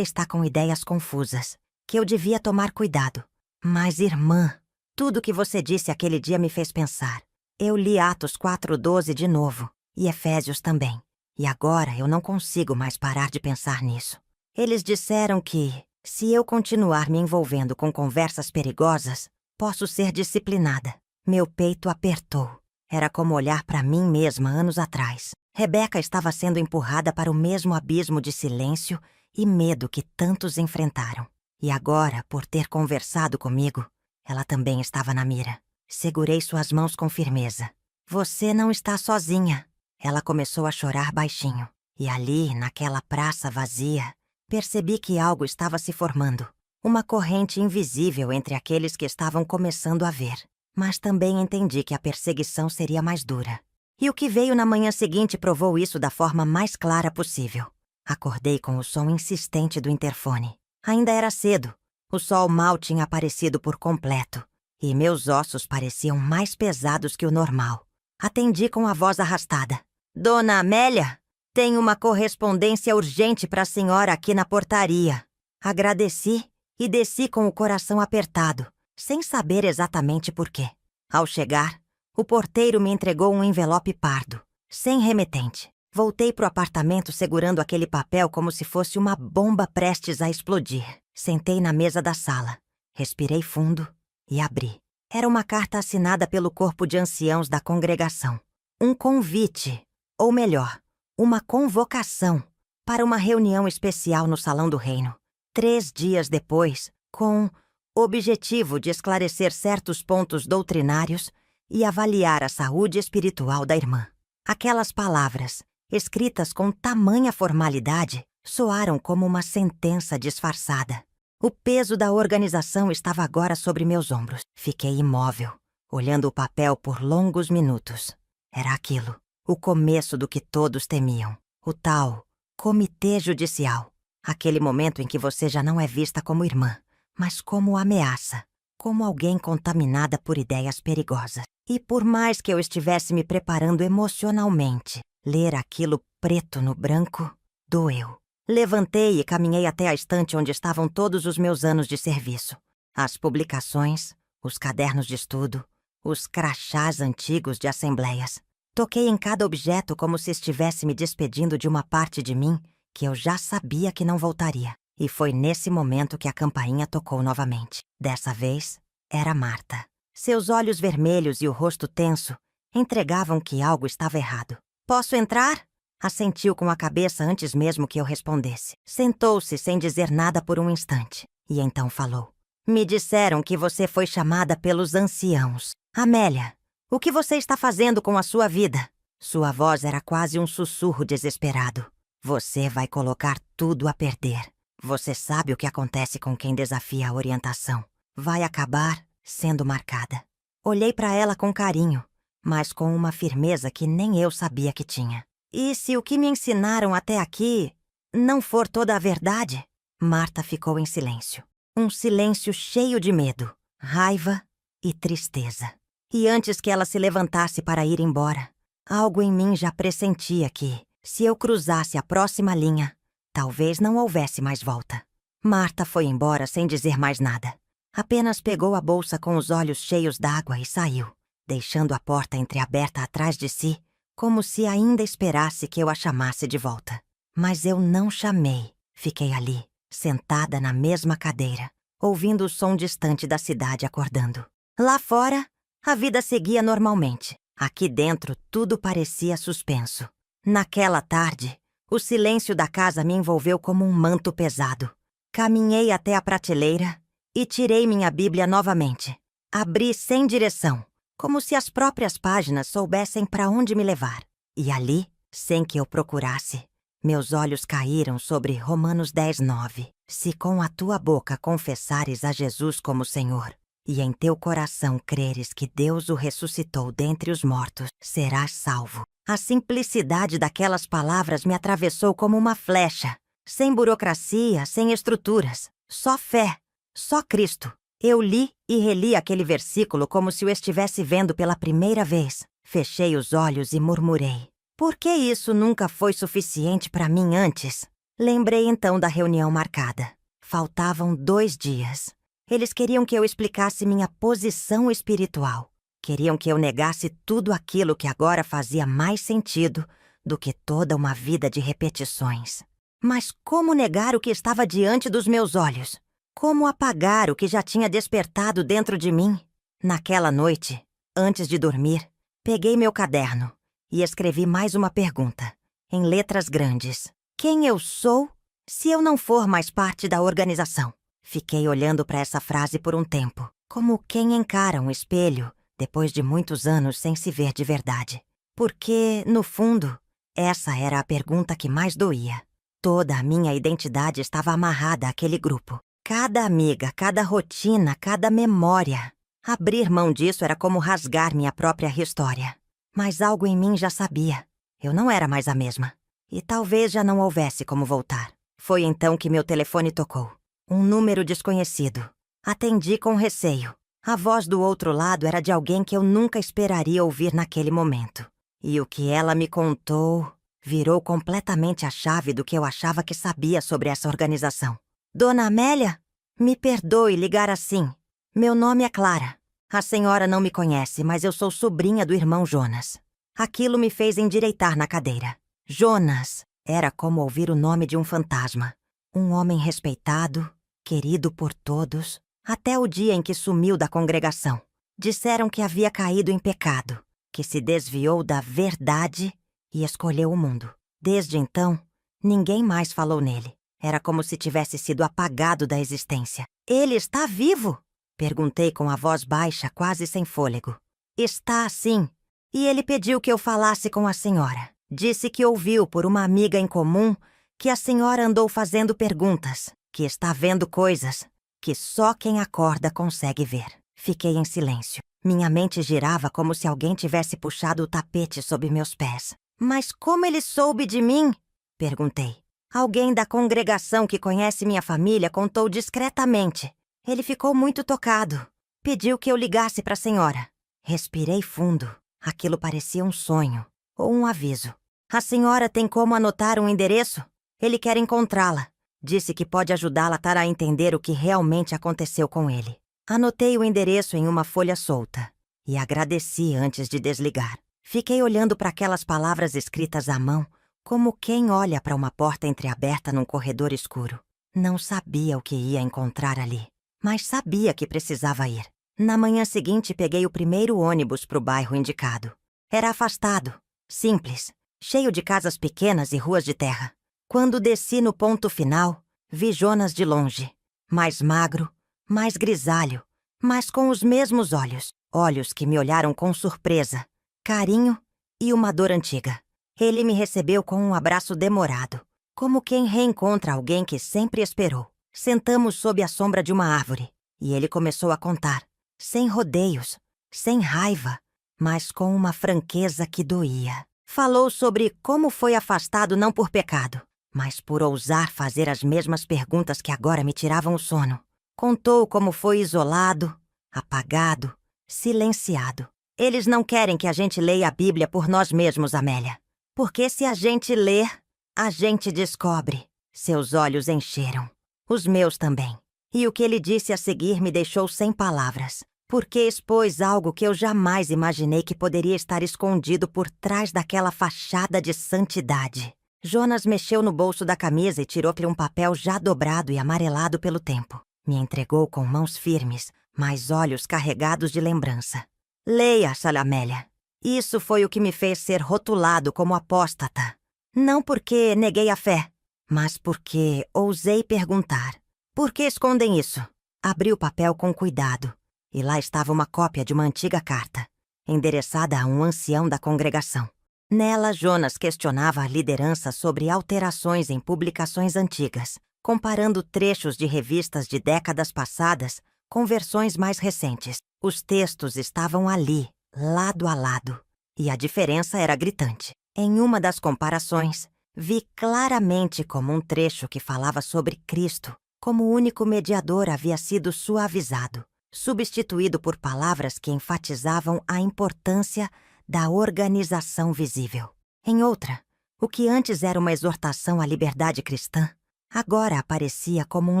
está com ideias confusas, que eu devia tomar cuidado. Mas, irmã, tudo que você disse aquele dia me fez pensar. Eu li Atos 4:12 de novo, e Efésios também. E agora eu não consigo mais parar de pensar nisso. Eles disseram que, se eu continuar me envolvendo com conversas perigosas, posso ser disciplinada. Meu peito apertou. Era como olhar para mim mesma anos atrás. Rebeca estava sendo empurrada para o mesmo abismo de silêncio e medo que tantos enfrentaram. E agora, por ter conversado comigo, ela também estava na mira. Segurei suas mãos com firmeza. Você não está sozinha. Ela começou a chorar baixinho. E ali, naquela praça vazia, percebi que algo estava se formando. Uma corrente invisível entre aqueles que estavam começando a ver. Mas também entendi que a perseguição seria mais dura. E o que veio na manhã seguinte provou isso da forma mais clara possível. Acordei com o som insistente do interfone. Ainda era cedo. O sol mal tinha aparecido por completo. E meus ossos pareciam mais pesados que o normal. Atendi com a voz arrastada. Dona Amélia, tenho uma correspondência urgente para a senhora aqui na portaria. Agradeci e desci com o coração apertado, sem saber exatamente por quê. Ao chegar, O porteiro me entregou um envelope pardo, sem remetente. Voltei pro apartamento segurando aquele papel como se fosse uma bomba prestes a explodir. Sentei na mesa da sala, respirei fundo e abri. Era uma carta assinada pelo corpo de anciãos da congregação. Um convite, ou melhor, uma convocação para uma reunião especial no Salão do Reino. 3 dias depois, com o objetivo de esclarecer certos pontos doutrinários e avaliar a saúde espiritual da irmã. Aquelas palavras, escritas com tamanha formalidade, soaram como uma sentença disfarçada. O peso da organização estava agora sobre meus ombros. Fiquei imóvel, olhando o papel por longos minutos. Era aquilo, o começo do que todos temiam. O tal comitê judicial. Aquele momento em que você já não é vista como irmã, mas como ameaça, como alguém contaminada por ideias perigosas. E por mais que eu estivesse me preparando emocionalmente, ler aquilo preto no branco doeu. Levantei e caminhei até a estante onde estavam todos os meus anos de serviço. As publicações, os cadernos de estudo, os crachás antigos de assembleias. Toquei em cada objeto como se estivesse me despedindo de uma parte de mim que eu já sabia que não voltaria. E foi nesse momento que a campainha tocou novamente. Dessa vez, era Marta. Seus olhos vermelhos e o rosto tenso entregavam que algo estava errado. "Posso entrar?" Assentiu com a cabeça antes mesmo que eu respondesse. Sentou-se sem dizer nada por um instante. E então falou. "Me disseram que você foi chamada pelos anciãos. Amélia, o que você está fazendo com a sua vida?" Sua voz era quase um sussurro desesperado. "Você vai colocar tudo a perder. Você sabe o que acontece com quem desafia a orientação. Vai acabar sendo marcada." Olhei para ela com carinho, mas com uma firmeza que nem eu sabia que tinha. "E se o que me ensinaram até aqui não for toda a verdade?" Marta ficou em silêncio. Um silêncio cheio de medo, raiva e tristeza. E antes que ela se levantasse para ir embora, algo em mim já pressentia que, se eu cruzasse a próxima linha, talvez não houvesse mais volta. Marta foi embora sem dizer mais nada. Apenas pegou a bolsa com os olhos cheios d'água e saiu, deixando a porta entreaberta atrás de si, como se ainda esperasse que eu a chamasse de volta. Mas eu não chamei. Fiquei ali, sentada na mesma cadeira, ouvindo o som distante da cidade acordando. Lá fora, a vida seguia normalmente. Aqui dentro, tudo parecia suspenso. Naquela tarde, o silêncio da casa me envolveu como um manto pesado. Caminhei até a prateleira e tirei minha Bíblia novamente. Abri sem direção, como se as próprias páginas soubessem para onde me levar. E ali, sem que eu procurasse, meus olhos caíram sobre Romanos 10:9. "Se com a tua boca confessares a Jesus como Senhor, e em teu coração creres que Deus o ressuscitou dentre os mortos, serás salvo." A simplicidade daquelas palavras me atravessou como uma flecha, sem burocracia, sem estruturas, só fé, só Cristo. Eu li e reli aquele versículo como se o estivesse vendo pela primeira vez. Fechei os olhos e murmurei. Por que isso nunca foi suficiente para mim antes? Lembrei então da reunião marcada. Faltavam 2 dias. Eles queriam que eu explicasse minha posição espiritual. Queriam que eu negasse tudo aquilo que agora fazia mais sentido do que toda uma vida de repetições. Mas como negar o que estava diante dos meus olhos? Como apagar o que já tinha despertado dentro de mim? Naquela noite, antes de dormir, peguei meu caderno e escrevi mais uma pergunta, em letras grandes. Quem eu sou se eu não for mais parte da organização? Fiquei olhando para essa frase por um tempo, como quem encara um espelho depois de muitos anos sem se ver de verdade. Porque, no fundo, essa era a pergunta que mais doía. Toda a minha identidade estava amarrada àquele grupo. Cada amiga, cada rotina, cada memória. Abrir mão disso era como rasgar minha própria história. Mas algo em mim já sabia. Eu não era mais a mesma. E talvez já não houvesse como voltar. Foi então que meu telefone tocou. Um número desconhecido. Atendi com receio. A voz do outro lado era de alguém que eu nunca esperaria ouvir naquele momento. E o que ela me contou virou completamente a chave do que eu achava que sabia sobre essa organização. "Dona Amélia? Me perdoe ligar assim. Meu nome é Clara. A senhora não me conhece, mas eu sou sobrinha do irmão Jonas. Aquilo me fez endireitar na cadeira. Jonas era como ouvir o nome de um fantasma. Um homem respeitado, querido por todos, até o dia em que sumiu da congregação. Disseram que havia caído em pecado, que se desviou da verdade e escolheu o mundo. Desde então, ninguém mais falou nele. Era como se tivesse sido apagado da existência. Ele está vivo? Perguntei com a voz baixa, quase sem fôlego. Está, sim. E ele pediu que eu falasse com a senhora. Disse que ouviu por uma amiga em comum que a senhora andou fazendo perguntas, que está vendo coisas que só quem acorda consegue ver. Fiquei em silêncio. Minha mente girava como se alguém tivesse puxado o tapete sob meus pés. Mas como ele soube de mim? Perguntei. Alguém da congregação que conhece minha família contou discretamente. Ele ficou muito tocado. Pediu que eu ligasse para a senhora. Respirei fundo. Aquilo parecia um sonho ou um aviso. A senhora tem como anotar um endereço? Ele quer encontrá-la. Disse que pode ajudá-la a entender o que realmente aconteceu com ele. Anotei o endereço em uma folha solta e agradeci antes de desligar. Fiquei olhando para aquelas palavras escritas à mão, como quem olha para uma porta entreaberta num corredor escuro. Não sabia o que ia encontrar ali, mas sabia que precisava ir. Na manhã seguinte, peguei o primeiro ônibus para o bairro indicado. Era afastado, simples, cheio de casas pequenas e ruas de terra. Quando desci no ponto final, vi Jonas de longe, mais magro, mais grisalho, mas com os mesmos olhos. Olhos que me olharam com surpresa, carinho e uma dor antiga. Ele me recebeu com um abraço demorado, como quem reencontra alguém que sempre esperou. Sentamos sob a sombra de uma árvore e ele começou a contar, sem rodeios, sem raiva, mas com uma franqueza que doía. Falou sobre como foi afastado não por pecado, mas por ousar fazer as mesmas perguntas que agora me tiravam o sono. Contou como foi isolado, apagado, silenciado. Eles não querem que a gente leia a Bíblia por nós mesmos, Amélia. Porque se a gente ler, a gente descobre. Seus olhos encheram. Os meus também. E o que ele disse a seguir me deixou sem palavras. Porque expôs algo que eu jamais imaginei que poderia estar escondido por trás daquela fachada de santidade. Jonas mexeu no bolso da camisa e tirou-lhe um papel já dobrado e amarelado pelo tempo. Me entregou com mãos firmes, mas olhos carregados de lembrança. Leia, Amélia. Isso foi o que me fez ser rotulado como apóstata. Não porque neguei a fé, mas porque ousei perguntar. Por que escondem isso? Abri o papel com cuidado, e lá estava uma cópia de uma antiga carta, endereçada a um ancião da congregação. Nela, Jonas questionava a liderança sobre alterações em publicações antigas, comparando trechos de revistas de décadas passadas com versões mais recentes. Os textos estavam ali, lado a lado, e a diferença era gritante. Em uma das comparações, vi claramente como um trecho que falava sobre Cristo, como o único mediador, havia sido suavizado, substituído por palavras que enfatizavam a importância da organização visível. Em outra, o que antes era uma exortação à liberdade cristã, agora aparecia como um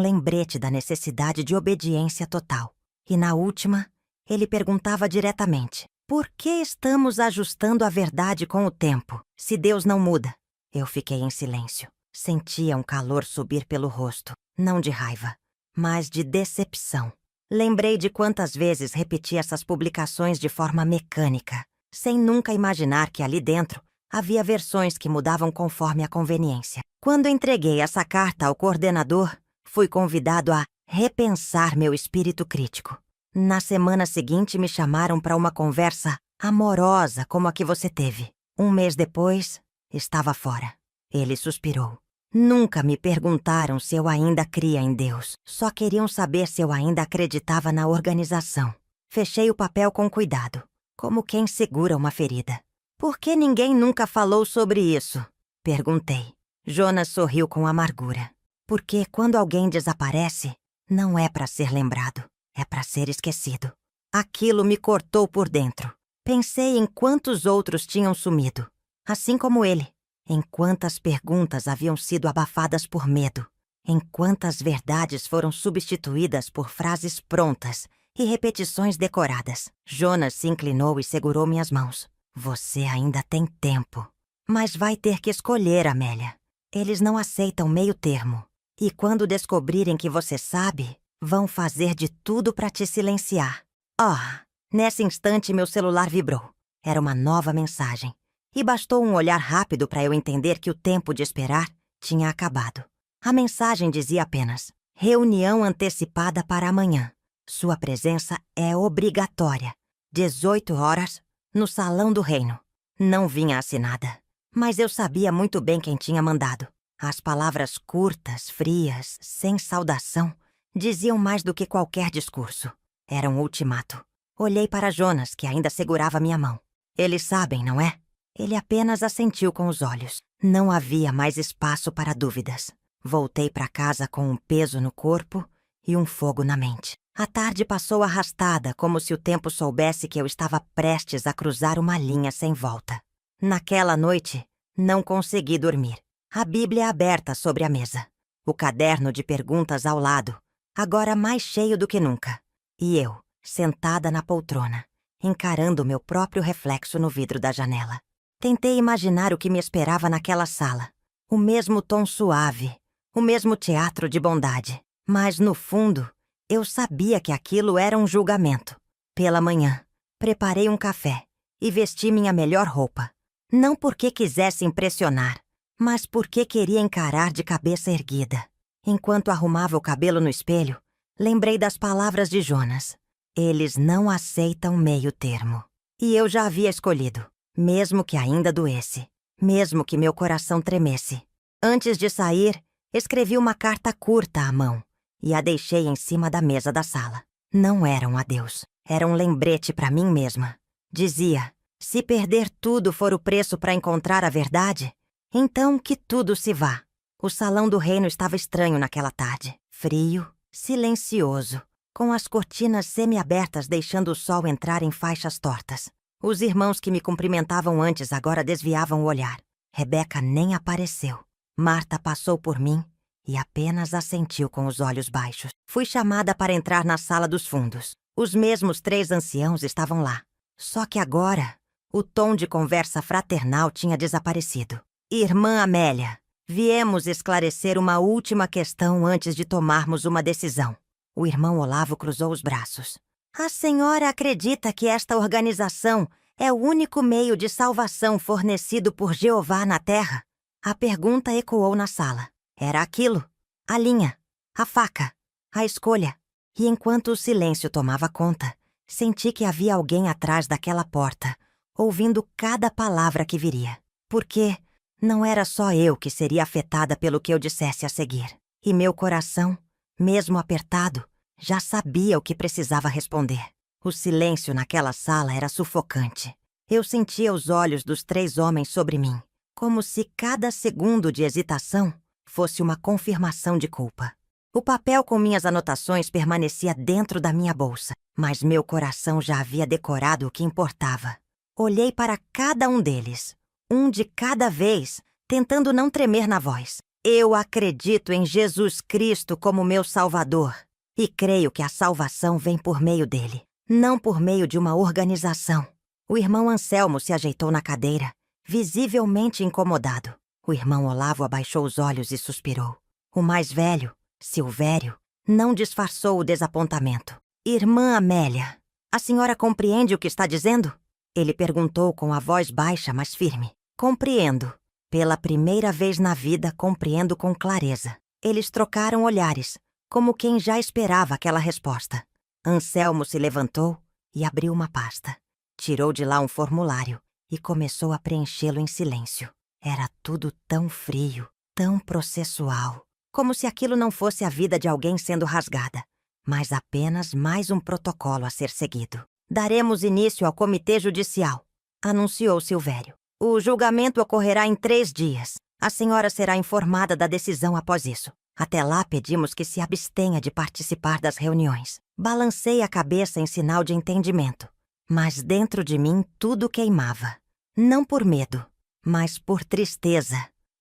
lembrete da necessidade de obediência total. E na última, ele perguntava diretamente: por que estamos ajustando a verdade com o tempo, se Deus não muda? Eu fiquei em silêncio. Sentia um calor subir pelo rosto, não de raiva, mas de decepção. Lembrei de quantas vezes repeti essas publicações de forma mecânica, sem nunca imaginar que ali dentro havia versões que mudavam conforme a conveniência. Quando entreguei essa carta ao coordenador, fui convidado a repensar meu espírito crítico. Na semana seguinte, me chamaram para uma conversa amorosa como a que você teve. Um mês depois, estava fora. Ele suspirou. Nunca me perguntaram se eu ainda cria em Deus. Só queriam saber se eu ainda acreditava na organização. Fechei o papel com cuidado, como quem segura uma ferida. Por que ninguém nunca falou sobre isso? Perguntei. Jonas sorriu com amargura. Porque quando alguém desaparece, não é para ser lembrado, é para ser esquecido. Aquilo me cortou por dentro. Pensei em quantos outros tinham sumido, assim como ele. Em quantas perguntas haviam sido abafadas por medo. Em quantas verdades foram substituídas por frases prontas e repetições decoradas. Jonas se inclinou e segurou minhas mãos. Você ainda tem tempo. Mas vai ter que escolher, Amélia. Eles não aceitam meio termo. E quando descobrirem que você sabe, vão fazer de tudo para te silenciar. Nesse instante meu celular vibrou. Era uma nova mensagem. E bastou um olhar rápido para eu entender que o tempo de esperar tinha acabado. A mensagem dizia apenas: reunião antecipada para amanhã. Sua presença é obrigatória. 18 horas, no Salão do Reino. Não vinha assinada. Mas eu sabia muito bem quem tinha mandado. As palavras curtas, frias, sem saudação, diziam mais do que qualquer discurso. Era um ultimato. Olhei para Jonas, que ainda segurava minha mão. Eles sabem, não é? Ele apenas assentiu com os olhos. Não havia mais espaço para dúvidas. Voltei para casa com um peso no corpo e um fogo na mente. A tarde passou arrastada, como se o tempo soubesse que eu estava prestes a cruzar uma linha sem volta. Naquela noite, não consegui dormir. A Bíblia aberta sobre a mesa. O caderno de perguntas ao lado, agora mais cheio do que nunca. E eu, sentada na poltrona, encarando meu próprio reflexo no vidro da janela. Tentei imaginar o que me esperava naquela sala. O mesmo tom suave, o mesmo teatro de bondade. Mas, no fundo, eu sabia que aquilo era um julgamento. Pela manhã, preparei um café e vesti minha melhor roupa. Não porque quisesse impressionar, mas porque queria encarar de cabeça erguida. Enquanto arrumava o cabelo no espelho, lembrei das palavras de Jonas. Eles não aceitam meio termo. E eu já havia escolhido, mesmo que ainda doesse, mesmo que meu coração tremesse. Antes de sair, escrevi uma carta curta à mão e a deixei em cima da mesa da sala. Não era um adeus, era um lembrete para mim mesma. Dizia: se perder tudo for o preço para encontrar a verdade, então que tudo se vá. O Salão do Reino estava estranho naquela tarde. Frio, silencioso, com as cortinas semi-abertas deixando o sol entrar em faixas tortas. Os irmãos que me cumprimentavam antes agora desviavam o olhar. Rebeca nem apareceu. Marta passou por mim e apenas assentiu com os olhos baixos. Fui chamada para entrar na sala dos fundos. Os mesmos 3 anciãos estavam lá. Só que agora, o tom de conversa fraternal tinha desaparecido. Irmã Amélia, viemos esclarecer uma última questão antes de tomarmos uma decisão. O irmão Olavo cruzou os braços. A senhora acredita que esta organização é o único meio de salvação fornecido por Jeová na Terra? A pergunta ecoou na sala. Era aquilo. A linha, a faca, a escolha. E enquanto o silêncio tomava conta, senti que havia alguém atrás daquela porta, ouvindo cada palavra que viria. Porque não era só eu que seria afetada pelo que eu dissesse a seguir. E meu coração, mesmo apertado, já sabia o que precisava responder. O silêncio naquela sala era sufocante. Eu sentia os olhos dos 3 homens sobre mim, como se cada segundo de hesitação fosse uma confirmação de culpa. O papel com minhas anotações permanecia dentro da minha bolsa, mas meu coração já havia decorado o que importava. Olhei para cada um deles, um de cada vez, tentando não tremer na voz. Eu acredito em Jesus Cristo como meu Salvador e creio que a salvação vem por meio dele, não por meio de uma organização. O irmão Anselmo se ajeitou na cadeira, visivelmente incomodado. O irmão Olavo abaixou os olhos e suspirou. O mais velho, Silvério, não disfarçou o desapontamento. Irmã Amélia, a senhora compreende o que está dizendo? Ele perguntou com a voz baixa, mas firme. Compreendo. Pela primeira vez na vida, compreendo com clareza. Eles trocaram olhares, como quem já esperava aquela resposta. Anselmo se levantou e abriu uma pasta. Tirou de lá um formulário e começou a preenchê-lo em silêncio. Era tudo tão frio, tão processual, como se aquilo não fosse a vida de alguém sendo rasgada, mas apenas mais um protocolo a ser seguido. Daremos início ao comitê judicial, anunciou Silvério. O julgamento ocorrerá em 3 dias. A senhora será informada da decisão após isso. Até lá, pedimos que se abstenha de participar das reuniões. Balancei a cabeça em sinal de entendimento, mas dentro de mim tudo queimava. Não por medo, mas por tristeza,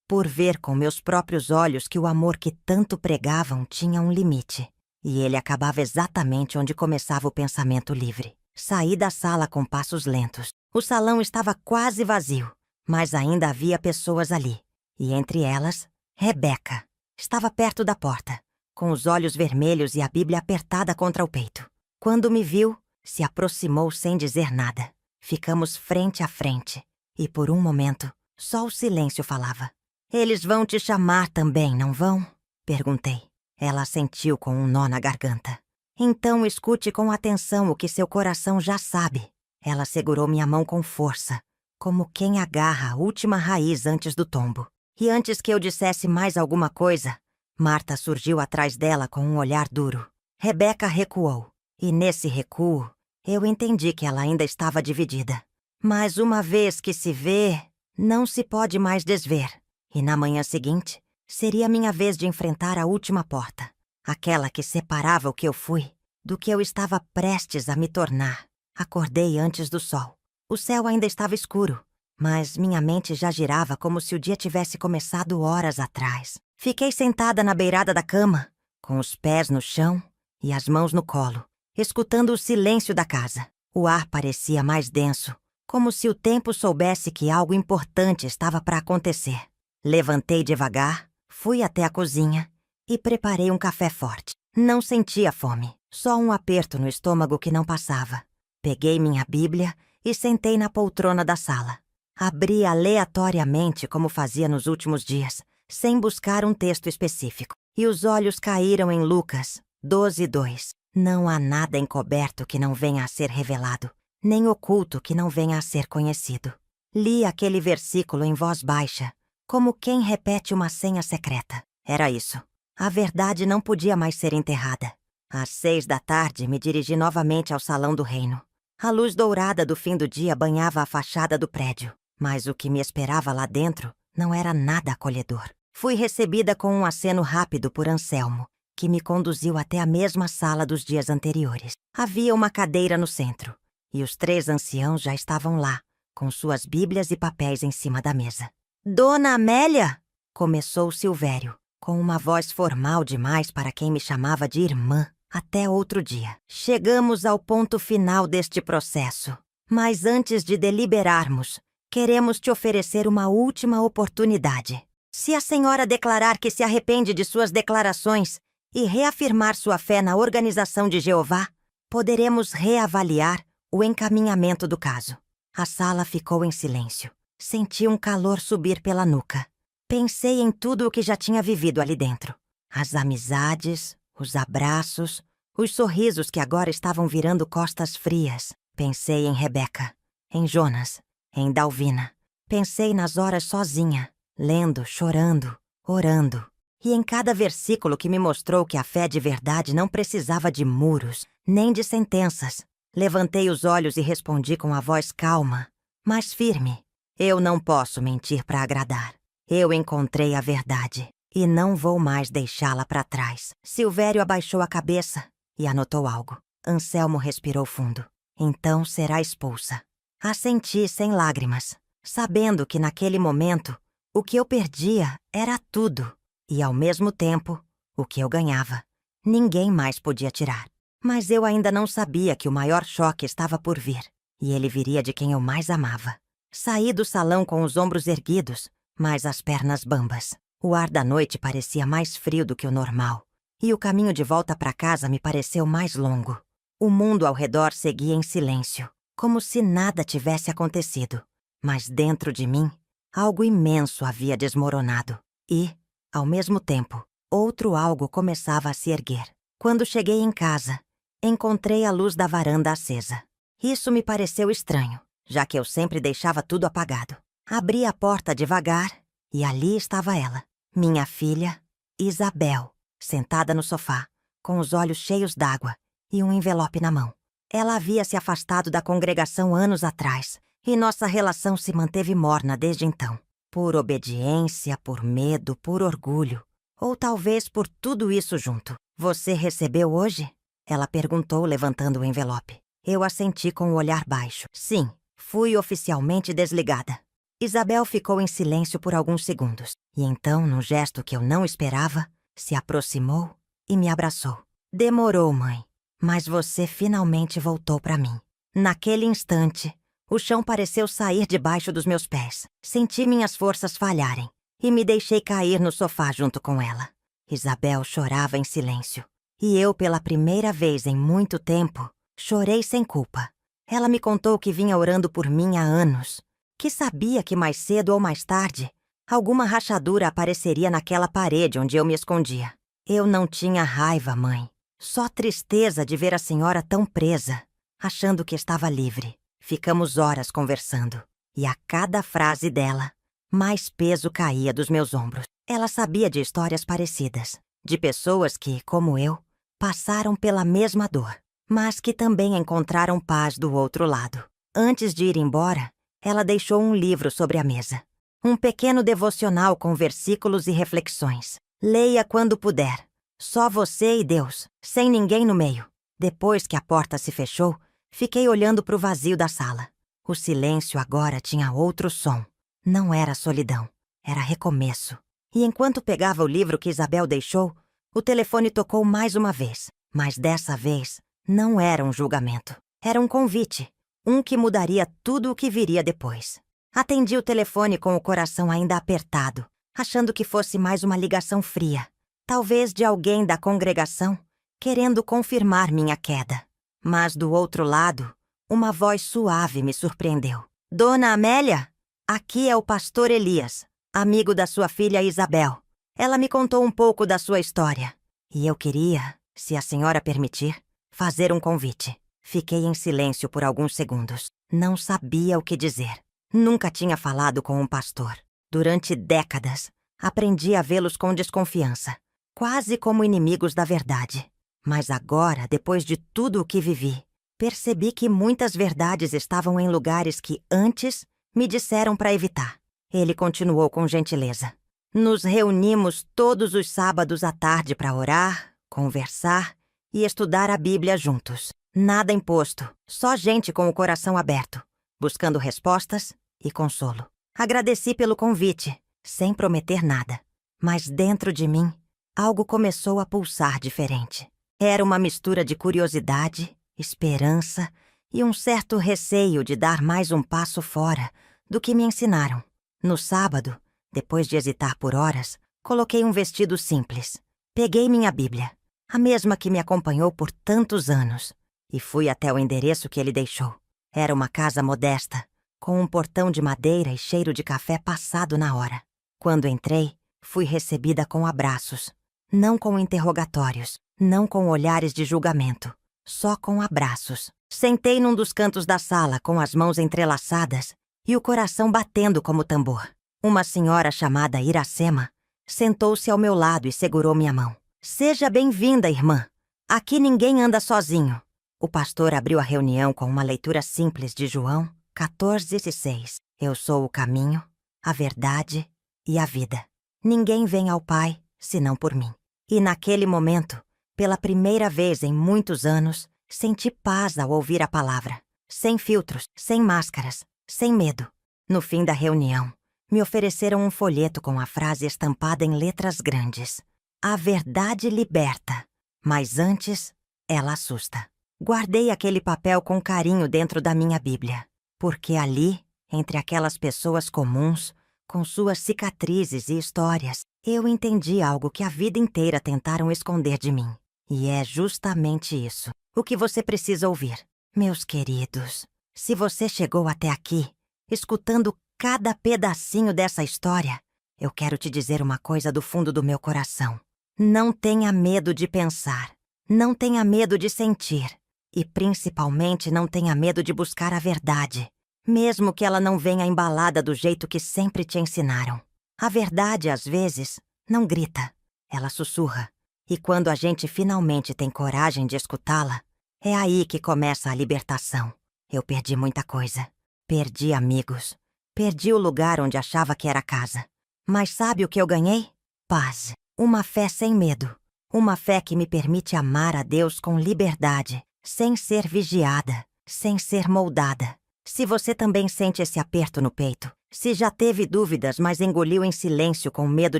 por ver com meus próprios olhos que o amor que tanto pregavam tinha um limite. E ele acabava exatamente onde começava o pensamento livre. Saí da sala com passos lentos. O salão estava quase vazio, mas ainda havia pessoas ali. E entre elas, Rebeca. Estava perto da porta, com os olhos vermelhos e a Bíblia apertada contra o peito. Quando me viu, se aproximou sem dizer nada. Ficamos frente a frente. E por um momento, só o silêncio falava. Eles vão te chamar também, não vão? Perguntei. Ela assentiu com um nó na garganta. Então escute com atenção o que seu coração já sabe. Ela segurou minha mão com força, como quem agarra a última raiz antes do tombo. E antes que eu dissesse mais alguma coisa, Marta surgiu atrás dela com um olhar duro. Rebeca recuou, e nesse recuo, eu entendi que ela ainda estava dividida. Mas uma vez que se vê, não se pode mais desver. E na manhã seguinte, seria minha vez de enfrentar a última porta. Aquela que separava o que eu fui do que eu estava prestes a me tornar. Acordei antes do sol. O céu ainda estava escuro, mas minha mente já girava como se o dia tivesse começado horas atrás. Fiquei sentada na beirada da cama, com os pés no chão e as mãos no colo, escutando o silêncio da casa. O ar parecia mais denso, como se o tempo soubesse que algo importante estava para acontecer. Levantei devagar, fui até a cozinha e preparei um café forte. Não sentia fome, só um aperto no estômago que não passava. Peguei minha Bíblia e sentei na poltrona da sala. Abri aleatoriamente como fazia nos últimos dias, sem buscar um texto específico. E os olhos caíram em Lucas 12:2. Não há nada encoberto que não venha a ser revelado, nem oculto que não venha a ser conhecido. Li aquele versículo em voz baixa, como quem repete uma senha secreta. Era isso. A verdade não podia mais ser enterrada. Às 6 da tarde, me dirigi novamente ao salão do reino. A luz dourada do fim do dia banhava a fachada do prédio, mas o que me esperava lá dentro não era nada acolhedor. Fui recebida com um aceno rápido por Anselmo, que me conduziu até a mesma sala dos dias anteriores. Havia uma cadeira no centro, e os 3 anciãos já estavam lá, com suas bíblias e papéis em cima da mesa. «Dona Amélia!» começou Silvério, com uma voz formal demais para quem me chamava de irmã. Até outro dia. Chegamos ao ponto final deste processo. Mas antes de deliberarmos, queremos te oferecer uma última oportunidade. Se a senhora declarar que se arrepende de suas declarações e reafirmar sua fé na Organização de Jeová, poderemos reavaliar o encaminhamento do caso. A sala ficou em silêncio. Senti um calor subir pela nuca. Pensei em tudo o que já tinha vivido ali dentro. As amizades, os abraços, os sorrisos que agora estavam virando costas frias. Pensei em Rebeca, em Jonas, em Dalvina. Pensei nas horas sozinha, lendo, chorando, orando. E em cada versículo que me mostrou que a fé de verdade não precisava de muros, nem de sentenças. Levantei os olhos e respondi com a voz calma, mas firme. Eu não posso mentir para agradar. Eu encontrei a verdade. E não vou mais deixá-la para trás. Silvério abaixou a cabeça e anotou algo. Anselmo respirou fundo. Então será expulsa. Assenti sem lágrimas, sabendo que naquele momento o que eu perdia era tudo. E ao mesmo tempo, o que eu ganhava. Ninguém mais podia tirar. Mas eu ainda não sabia que o maior choque estava por vir. E ele viria de quem eu mais amava. Saí do salão com os ombros erguidos, mas as pernas bambas. O ar da noite parecia mais frio do que o normal, e o caminho de volta para casa me pareceu mais longo. O mundo ao redor seguia em silêncio, como se nada tivesse acontecido. Mas dentro de mim, algo imenso havia desmoronado. E, ao mesmo tempo, outro algo começava a se erguer. Quando cheguei em casa, encontrei a luz da varanda acesa. Isso me pareceu estranho, já que eu sempre deixava tudo apagado. Abri a porta devagar e ali estava ela. Minha filha, Isabel, sentada no sofá, com os olhos cheios d'água e um envelope na mão. Ela havia se afastado da congregação anos atrás, e nossa relação se manteve morna desde então. Por obediência, por medo, por orgulho, ou talvez por tudo isso junto. Você recebeu hoje? Ela perguntou, levantando o envelope. Eu assenti com o olhar baixo. Sim, fui oficialmente desligada. Isabel ficou em silêncio por alguns segundos, e então, num gesto que eu não esperava, se aproximou e me abraçou. Demorou, mãe, mas você finalmente voltou para mim. Naquele instante, o chão pareceu sair debaixo dos meus pés. Senti minhas forças falharem e me deixei cair no sofá junto com ela. Isabel chorava em silêncio. E eu, pela primeira vez em muito tempo, chorei sem culpa. Ela me contou que vinha orando por mim há anos, que sabia que mais cedo ou mais tarde, alguma rachadura apareceria naquela parede onde eu me escondia. Eu não tinha raiva, mãe. Só tristeza de ver a senhora tão presa, achando que estava livre. Ficamos horas conversando, e a cada frase dela, mais peso caía dos meus ombros. Ela sabia de histórias parecidas, de pessoas que, como eu, passaram pela mesma dor, mas que também encontraram paz do outro lado. Antes de ir embora, ela deixou um livro sobre a mesa. Um pequeno devocional com versículos e reflexões. Leia quando puder. Só você e Deus, sem ninguém no meio. Depois que a porta se fechou, fiquei olhando para o vazio da sala. O silêncio agora tinha outro som. Não era solidão, era recomeço. E enquanto pegava o livro que Isabel deixou, o telefone tocou mais uma vez. Mas dessa vez, não era um julgamento. Era um convite. Um que mudaria tudo o que viria depois. Atendi o telefone com o coração ainda apertado, achando que fosse mais uma ligação fria. Talvez de alguém da congregação, querendo confirmar minha queda. Mas do outro lado, uma voz suave me surpreendeu. Dona Amélia? Aqui é o pastor Elias, amigo da sua filha Isabel. Ela me contou um pouco da sua história. E eu queria, se a senhora permitir, fazer um convite. Fiquei em silêncio por alguns segundos. Não sabia o que dizer. Nunca tinha falado com um pastor. Durante décadas, aprendi a vê-los com desconfiança, quase como inimigos da verdade. Mas agora, depois de tudo o que vivi, percebi que muitas verdades estavam em lugares que antes me disseram para evitar. Ele continuou com gentileza. Nos reunimos todos os sábados à tarde para orar, conversar e estudar a Bíblia juntos. Nada imposto, só gente com o coração aberto, buscando respostas e consolo. Agradeci pelo convite, sem prometer nada. Mas dentro de mim, algo começou a pulsar diferente. Era uma mistura de curiosidade, esperança e um certo receio de dar mais um passo fora do que me ensinaram. No sábado, depois de hesitar por horas, coloquei um vestido simples. Peguei minha Bíblia, a mesma que me acompanhou por tantos anos, e fui até o endereço que ele deixou. Era uma casa modesta, com um portão de madeira e cheiro de café passado na hora. Quando entrei, fui recebida com abraços. Não com interrogatórios, não com olhares de julgamento, só com abraços. Sentei num dos cantos da sala com as mãos entrelaçadas e o coração batendo como tambor. Uma senhora chamada Iracema sentou-se ao meu lado e segurou minha mão. Seja bem-vinda, irmã. Aqui ninguém anda sozinho. O pastor abriu a reunião com uma leitura simples de João 14:6. Eu sou o caminho, a verdade e a vida. Ninguém vem ao Pai senão por mim. E naquele momento, pela primeira vez em muitos anos, senti paz ao ouvir a palavra. Sem filtros, sem máscaras, sem medo. No fim da reunião, me ofereceram um folheto com a frase estampada em letras grandes. A verdade liberta, mas antes, ela assusta. Guardei aquele papel com carinho dentro da minha Bíblia, porque ali, entre aquelas pessoas comuns, com suas cicatrizes e histórias, eu entendi algo que a vida inteira tentaram esconder de mim. E é justamente isso, o que você precisa ouvir. Meus queridos, se você chegou até aqui, escutando cada pedacinho dessa história, eu quero te dizer uma coisa do fundo do meu coração. Não tenha medo de pensar, não tenha medo de sentir, e principalmente não tenha medo de buscar a verdade, mesmo que ela não venha embalada do jeito que sempre te ensinaram. A verdade, às vezes, não grita, ela sussurra. E quando a gente finalmente tem coragem de escutá-la, é aí que começa a libertação. Eu perdi muita coisa. Perdi amigos. Perdi o lugar onde achava que era casa. Mas sabe o que eu ganhei? Paz. Uma fé sem medo. Uma fé que me permite amar a Deus com liberdade, sem ser vigiada, sem ser moldada. Se você também sente esse aperto no peito, se já teve dúvidas, mas engoliu em silêncio com medo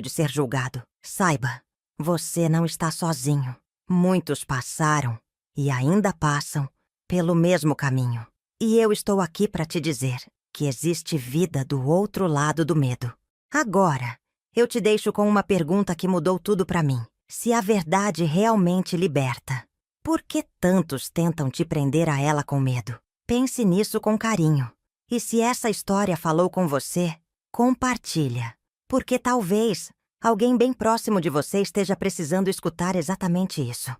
de ser julgado, saiba, você não está sozinho. Muitos passaram, e ainda passam, pelo mesmo caminho. E eu estou aqui para te dizer que existe vida do outro lado do medo. Agora, eu te deixo com uma pergunta que mudou tudo para mim. Se a verdade realmente liberta, por que tantos tentam te prender a ela com medo? Pense nisso com carinho. E se essa história falou com você, compartilha. Porque talvez alguém bem próximo de você esteja precisando escutar exatamente isso.